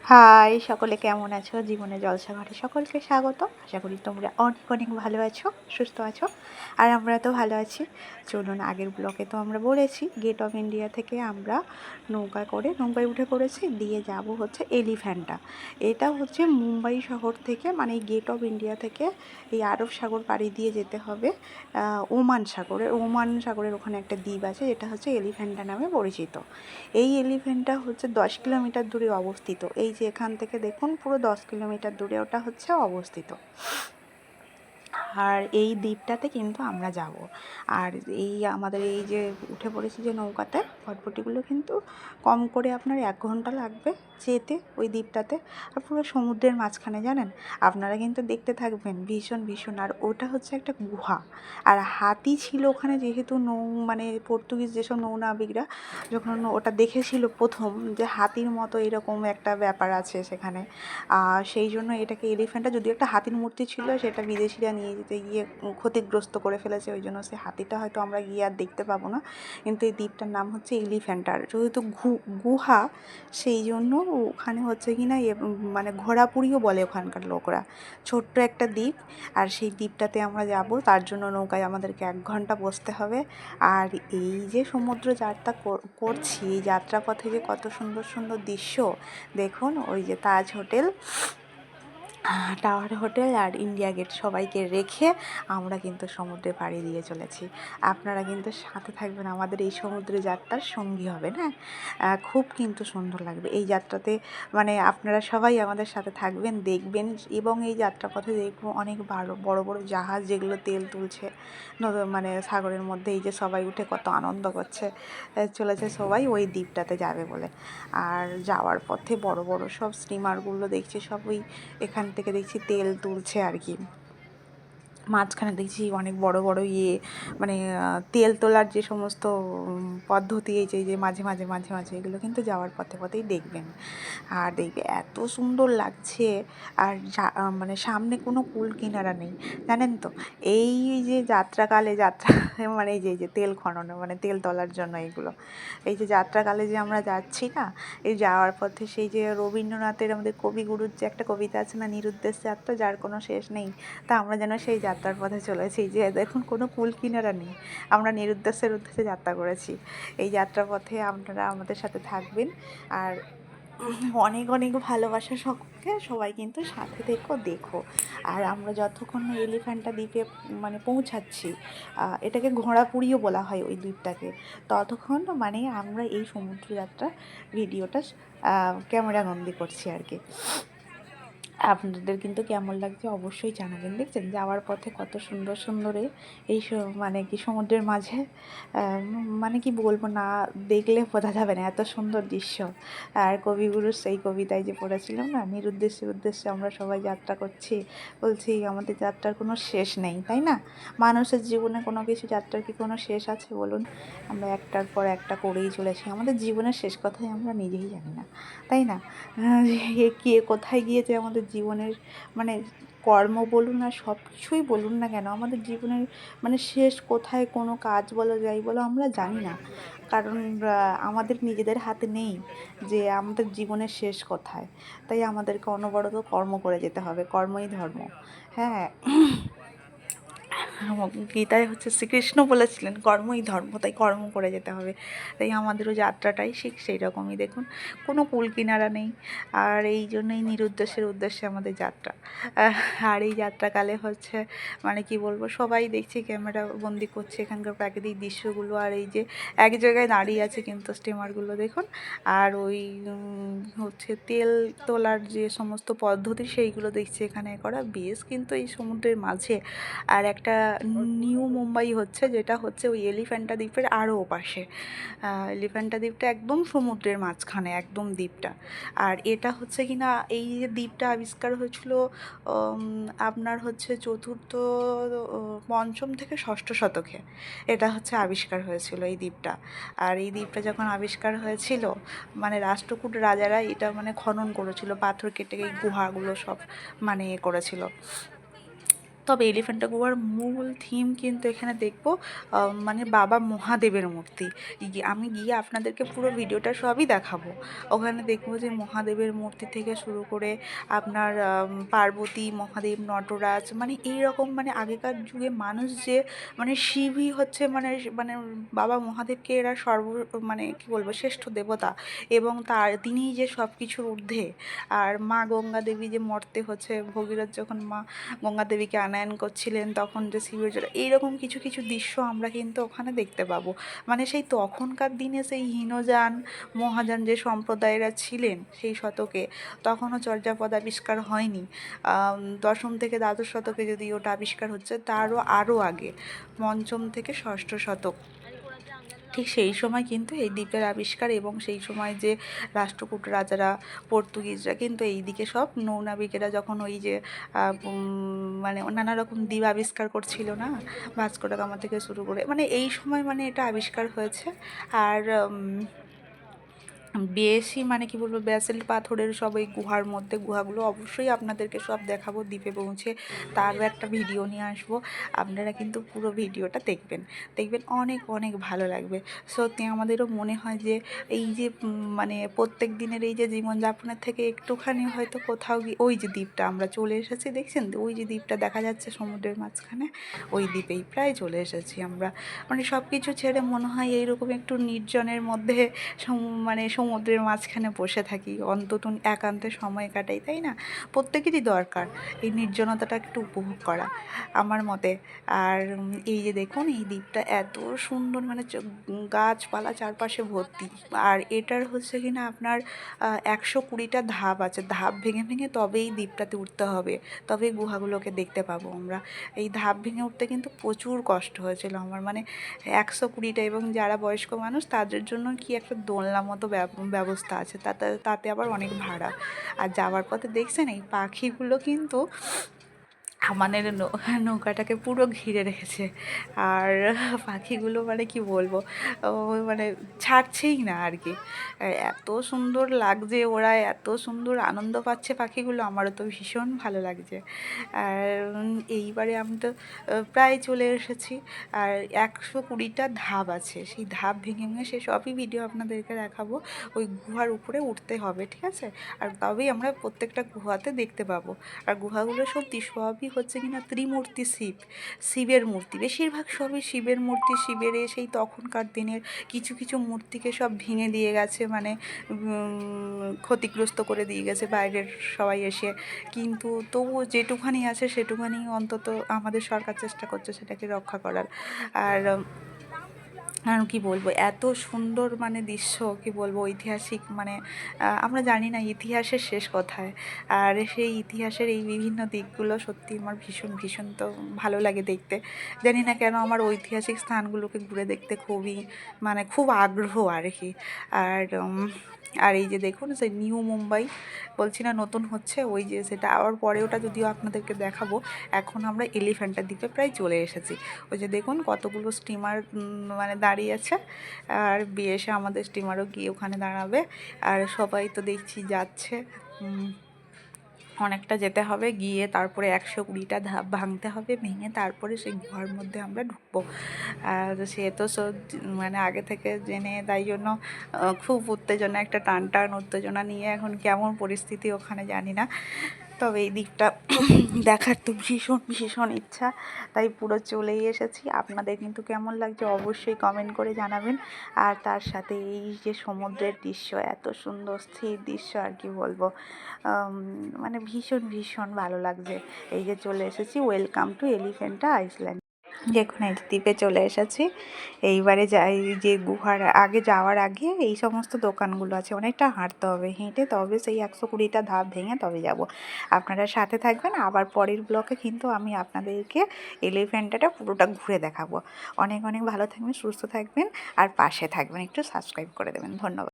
High, সকলে কেমন আছো? জীবনে জলসা ঘরে সকলকে স্বাগত। আশা করি তোমরা অনেক অনেক ভালো আছো, সুস্থ আছো। আর আমরা তো ভালো আছি। চলুন, আগের ব্লকে তো আমরা বলেছি গেট অফ ইন্ডিয়া থেকে আমরা নৌকায় উঠে পড়েছি, দিয়ে যাব হচ্ছে এলিফ্যান্টা। এটা হচ্ছে মুম্বাই শহর থেকে, মানে এই গেট অফ ইন্ডিয়া থেকে এই আরব সাগর পাড়ি দিয়ে যেতে হবে ওমান সাগরের ওখানে একটা দ্বীপ আছে, যেটা হচ্ছে এলিফ্যান্টা নামে পরিচিত। এই এলিফ্যান্টটা হচ্ছে 10 কিলোমিটার দূরে অবস্থিত। এই যে এখান থেকে দেখুন, পুরো 10 কিলোমিটার দূরে ওটা হচ্ছে অবস্থিত। আর এই দ্বীপটাতে কিন্তু আমরা যাব। আর আমাদের এই যে উঠে পড়েছি যে নৌকাতে, ফটফটিগুলো কিন্তু কম করে আপনার 1 ঘন্টা লাগবে যেতে ওই দ্বীপটাতে। আর পুরো সমুদ্রের মাঝখানে, জানেন, আপনারা কিন্তু দেখতে থাকবেন, ভীষণ ভীষণ। আর ওটা হচ্ছে একটা গুহা। আর হাতি ছিল ওখানে, যেহেতু মানে পর্তুগিজ যেসব নৌনাবিকরা যখন ওটা দেখেছিল প্রথম, যে হাতির মতো এরকম একটা ব্যাপার আছে সেখানে, সেই জন্য এটাকে এলিফ্যান্টটা, যদিও একটা হাতির মূর্তি ছিল, সেটা বিদেশিরা নিয়ে যেতে গিয়ে ক্ষতিগ্রস্ত করে ফেলেছে, ওই জন্য সেই হাতিটা হয়তো আমরা গিয়ে আর দেখতে পাবো না। কিন্তু এই দ্বীপটার নাম হচ্ছে এলিফ্যান্টার, যেহেতু গুহা, সেই জন্য ওখানে হচ্ছে কি না মানে ঘোড়াপুরিও বলে ওখানকার লোকরা। ছোট্ট একটা দ্বীপ, আর সেই দ্বীপটাতে আমরা যাব। তার জন্য নৌকায় আমাদেরকে 1 ঘন্টা বসতে হবে। আর এই যে সমুদ্র যাত্রা করছি, এই যাত্রাপথে যে কত সুন্দর সুন্দর দৃশ্য দেখুন। ওই যে তাজ হোটেল, টাওয়ার হোটেল আর ইন্ডিয়া গেট, সবাইকে রেখে আমরা কিন্তু সমুদ্রে পাড়ি দিয়ে চলেছি। আপনারা কিন্তু সাথে থাকবেন, আমাদের এই সমুদ্র যাত্রার সঙ্গী হবেন। হ্যাঁ, খুব কিন্তু সুন্দর লাগবে এই যাত্রাতে। মানে আপনারা সবাই আমাদের সাথে থাকবেন, দেখবেন। এবং এই যাত্রাপথে দেখব অনেক বড় বড় জাহাজ, যেগুলো তেল তুলছে মানে সাগরের মধ্যে। এই যে সবাই উঠে কত আনন্দ করছে, চলেছে সবাই ওই দ্বীপটাতে যাবে বলে। আর যাওয়ার পথে বড় বড় সব স্টিমারগুলো দেখছি, সব ওই এখান থেকে দেখছি তেল তুলছে আর কি। মাঝখানে দেখছি অনেক বড় বড় মানে তেল তোলার যে সমস্ত পদ্ধতি, এই যে মাঝে মাঝে মাঝে মাঝে, এগুলো কিন্তু যাওয়ার পথে পথেই দেখবেন। আর দেখবে এত সুন্দর লাগছে। আর মানে সামনে কোনো কুল কিনারা নেই, জানেন তো। এই যে যাত্রাকালে মানে এই যে তেল খননে, মানে তেল তোলার জন্য এইগুলো, এই যে যাত্রাকালে যে আমরা যাচ্ছি না, এই যাওয়ার পথে সেই যে রবীন্দ্রনাথের, আমাদের কবিগুরুর যে একটা কবিতা আছে না, নিরুদ্দেশ যাত্রা যার কোনো শেষ নেই, তা আমরা যেন সেই যাত্রার পথে চলেছি। যে দেখুন, কোনো কুল কিনারা নেই, আমরা নিরুদ্দেশের উদ্দেশ্যে যাত্রা করেছি। এই যাত্রাপথে আপনারা আমাদের সাথে থাকবেন। আর অনেক অনেক ভালোবাসা সকলকে, সবাই কিন্তু সাথে থেকো, দেখো। আর আমরা যতক্ষণ না এলিফ্যান্টা দ্বীপে মানে পৌঁছাচ্ছি, এটাকে ঘোড়াপুরিও বলা হয় ওই দ্বীপটাকে, ততক্ষণ মানে আমরা এই সমুদ্র যাত্রা ভিডিওটা ক্যামেরা বন্দি করছি আর কি। আপনাদের কিন্তু কেমন লাগছে অবশ্যই জানাবেন। দেখছেন যাওয়ার পথে কত সুন্দর সুন্দর এই মানে কি সমুদ্রের মাঝে, মানে কি বলবো, না দেখলে বোঝা যাবে না এত সুন্দর দৃশ্য। আর কবিগুরুর সেই কবিতায় যে পড়েছিলাম না, নিরুদ্দেশ্যে উদ্দেশ্যে আমরা সবাই যাত্রা করছি, বলছি আমাদের যাত্রার কোনো শেষ নেই, তাই না? মানুষের জীবনে কোনো কিছু, যাত্রার কি কোনো শেষ আছে বলুন? আমরা একটার পর একটা করেই চলেছি, আমাদের জীবনের শেষ কথাই আমরা নিজেই জানি না, তাই না? কে কোথায় গিয়েছে আমাদের জীবনের, মানে কর্ম বলুন আর সব কিছুই বলুন না কেন, আমাদের জীবনের মানে শেষ কোথায়, কোনো কাজ বলো যাই বলো, আমরা জানি না। কারণ আমাদের নিজেদের হাতে নেই যে আমাদের জীবনের শেষ কোথায়। তাই আমাদেরকে অনবরত কর্ম করে যেতে হবে, কর্মই ধর্ম। হ্যাঁ, গীতায় হচ্ছে শ্রীকৃষ্ণ বলেছিলেন কর্মই ধর্ম, তাই কর্ম করে যেতে হবে। তাই আমাদেরও যাত্রাটাই ঠিক সেই রকমই। দেখুন, কোনো কুল কিনারা নেই। আর এই জন্যই নিরুদ্দেশের উদ্দেশ্যে আমাদের যাত্রা। আর এই যাত্রাকালে হচ্ছে মানে কি বলবো, সবাই দেখছি ক্যামেরা বন্দি করছে এখানকার প্রাকৃতিক দৃশ্যগুলো। আর এই যে এক জায়গায় দাঁড়িয়ে আছে কিন্তু স্টিমারগুলো দেখুন। আর ওই হচ্ছে তেল তোলার যে সমস্ত পদ্ধতি, সেইগুলো দেখছি এখানে করা, বেশ কিন্তু এই সমুদ্রের মাঝে। আর একটা নিউ মুম্বাই হচ্ছে, যেটা হচ্ছে ওই এলিফ্যান্টা দ্বীপের আরও ওপাশে। এলিফ্যান্টা দ্বীপটা একদম সমুদ্রের মাঝখানে, একদম দ্বীপটা। আর এটা হচ্ছে কি না, এই যে দ্বীপটা আবিষ্কার হয়েছিল আপনার হচ্ছে চতুর্থ, পঞ্চম থেকে ষষ্ঠ শতকে এটা হচ্ছে আবিষ্কার হয়েছিল এই দ্বীপটা। আর এই দ্বীপটা যখন আবিষ্কার হয়েছিল, মানে রাষ্ট্রকূট রাজারা এটা মানে খনন করেছিল, পাথর কেটে এই গুহাগুলো সব মানে করেছিল। তো তবে এলিফ্যান্টা গোয়ার মূল থিম কিন্তু এখানে দেখব মানে বাবা মহাদেবের মূর্তি। আমি গিয়ে আপনাদেরকে পুরো ভিডিওটা সবই দেখাবো। ওখানে দেখবো যে মহাদেবের মূর্তি থেকে শুরু করে আপনার পার্বতী, মহাদেব, নটরাজ, মানে এইরকম মানে আগেকার যুগে মানুষ যে মানে শিবই হচ্ছে মানে মানে বাবা মহাদেবকে এরা মানে কি বলবো শ্রেষ্ঠ দেবতা, এবং তিনিই যে সব কিছুর ঊর্ধ্বে। আর মা গঙ্গা দেবী যে মর্তে হচ্ছে ভগীরথ যখন মা গঙ্গা দেবীকে আনয়ন করছিলেন তখন যে শিবের জন্য এইরকম কিছু কিছু দৃশ্য আমরা কিন্তু ওখানে দেখতে পাবো। মানে সেই তখনকার দিনে সেই হীনযান মহাযান যে সম্প্রদায়েরা ছিলেন সেই শতকে, তখনও চর্যাপদ আবিষ্কার হয়নি। দশম থেকে দ্বাদশ শতকে যদি ওটা আবিষ্কার হচ্ছে, আরও আগে পঞ্চম থেকে ষষ্ঠ শতক, ঠিক সেই সময় কিন্তু এই দ্বীপের আবিষ্কার। এবং সেই সময় যে রাষ্ট্রকূট রাজারা, পর্তুগিজরা কিন্তু এই দিকে সব নৌনাবিকেরা যখন ওই যে মানে নানা রকম দ্বীপ আবিষ্কার করছিল না, ভাস্কো দা গামা থেকে শুরু করে, মানে এই সময় মানে এটা আবিষ্কার হয়েছে। আর বেশি মানে কি বলবো ব্যাসেল্ট পাথরের সব এই গুহার মধ্যে, গুহাগুলো অবশ্যই আপনাদেরকে সব দেখাবো দ্বীপে পৌঁছে, তারও একটা ভিডিও নিয়ে আসবো। আপনারা কিন্তু পুরো ভিডিওটা দেখবেন, অনেক অনেক ভালো লাগবে। সত্যি আমাদেরও মনে হয় যে এই যে মানে প্রত্যেক দিনের এই যে জীবনযাপনের থেকে একটুখানি হয়তো কোথাও গিয়ে ওই যে দ্বীপটা আমরা চলে এসেছি, দেখছেন তো ওই যে দ্বীপটা দেখা যাচ্ছে সমুদ্রের মাঝখানে, ওই দ্বীপেই প্রায় চলে এসেছি আমরা। মানে সব কিছু ছেড়ে মনে হয় এইরকম একটু নির্জনের মধ্যে মানে সমুদ্রের মাঝখানে বসে থাকি, অন্তত একান্তে সময় কাটাই, তাই না? প্রত্যেকেরই দরকার এই নির্জনতাটা একটু উপভোগ করা আমার মতে। আর এই যে দেখুন এই দ্বীপটা এত সুন্দর, মানে গাছপালা চারপাশে ভর্তি। আর এটার হচ্ছে কিনা আপনার 120টা ধাপ আছে, ধাপ ভেঙে ভেঙে তবেই দ্বীপটাতে উঠতে হবে, তবে গুহাগুলোকে দেখতে পাবো আমরা। এই ধাপ ভেঙে উঠতে কিন্তু প্রচুর কষ্ট হয়েছিল আমার, মানে 120টা, এবং যারা বয়স্ক মানুষ তাদের জন্য কি একটা দোলনা মতো ব্যবস্থা আছে, তাতে আবার অনেক ভাড়া। আর যাওয়ার পথে দেখছেন এই পাখিগুলো কিন্তু আমাদের নৌকাটাকে পুরো ঘিরে রেখেছে। আর পাখিগুলো মানে কি বলবো, মানে ছাড়ছেই না আর কি। এত সুন্দর লাগছে, ওরা এত সুন্দর আনন্দ পাচ্ছে পাখিগুলো, আমারও তো ভীষণ ভালো লাগছে। আর এইবারে আমি তো প্রায় চলে এসেছি। আর 120টা ধাপ আছে, সেই ধাপ ভেঙে ভেঙে সে সবই ভিডিও আপনাদেরকে দেখাবো। ওই গুহার উপরে উঠতে হবে, ঠিক আছে? আর তবেই আমরা প্রত্যেকটা গুহাতে দেখতে পাবো। আর গুহাগুলো সবই হচ্ছে কিনা ত্রিমূর্তি শিবের মূর্তি, বেশিরভাগ সবই শিবের মূর্তি। শিবের সেই তখনকার দিনের কিছু কিছু মূর্তিকে সব ভেঙে দিয়ে গেছে, মানে ক্ষতিগ্রস্ত করে দিয়ে গেছে বাইরের সবাই এসে, কিন্তু তবুও যেটুখানি আছে সেটুখানি অন্তত আমাদের সরকার চেষ্টা করছে সেটাকে রক্ষা করার। আর কি বলবো, এত সুন্দর মানে দৃশ্য, কি বলবো ঐতিহাসিক, মানে আমরা জানি না ইতিহাসের শেষ কোথায়। আর সেই ইতিহাসের এই বিভিন্ন দিকগুলো সত্যি আমার ভীষণ ভীষণ তো ভালো লাগে দেখতে। জানি না কেন আমার ঐতিহাসিক স্থানগুলোকে ঘুরে দেখতে খুবই মানে খুব আগ্রহ আর কি। আর আর এই যে দেখুন সেই নিউ মুম্বাই বলছি না নতুন হচ্ছে, ওই যে সেটা আবার পরে ওটা যদিও আপনাদেরকে দেখাবো। এখন আমরা এলিফ্যান্টা দ্বীপে প্রায় চলে এসেছি। ওই যে দেখুন কতগুলো স্টিমার মানে দাঁড়িয়ে আছে, আর এসে আমাদের স্টিমারও গিয়ে ওখানে দাঁড়াবে। আর সবাই তো দেখছি যাচ্ছে, অনেকটা যেতে হবে, গিয়ে তারপরে 120টা ধাপ ভাঙতে হবে, ভেঙে তারপরে সেই গুহার মধ্যে আমরা ঢুকবো। আর সে তো সব মানে আগে থেকে জেনে, তাই জন্য খুব উত্তেজনা, একটা টান টান উত্তেজনা নিয়ে এখন কেমন পরিস্থিতি ওখানে জানি না। তবে এই দিকটা দেখার তো ভীষণ ভীষণ ইচ্ছা, তাই পুরো চলেই এসেছি। আপনাদের কিন্তু কেমন লাগছে অবশ্যই কমেন্ট করে জানাবেন। আর তার সাথে এই যে সমুদ্রের দৃশ্য, এত সুন্দর স্থির দৃশ্য, আর কি বলবো, মানে ভীষণ ভীষণ ভালো লাগছে। এই যে চলে এসেছি, ওয়েলকাম টু এলিফ্যান্টা আইল্যান্ড। দেখুন এই দ্বীপে চলে এসেছি। এইবারে যাই যে গুহার আগে, যাওয়ার আগে এই সমস্ত দোকানগুলো আছে, অনেকটা হাঁটতে হবে, হেঁটে তবে সেই 120টা ধাপ ভেঙে তবে যাব। আপনারা সাথে থাকবেন, আবার পরের ব্লকে কিন্তু আমি আপনাদেরকে এলিফ্যান্টাটা পুরোটা ঘুরে দেখাবো। অনেক অনেক ভালো থাকবেন, সুস্থ থাকবেন, আর পাশে থাকবেন, একটু সাবস্ক্রাইব করে দেবেন। ধন্যবাদ।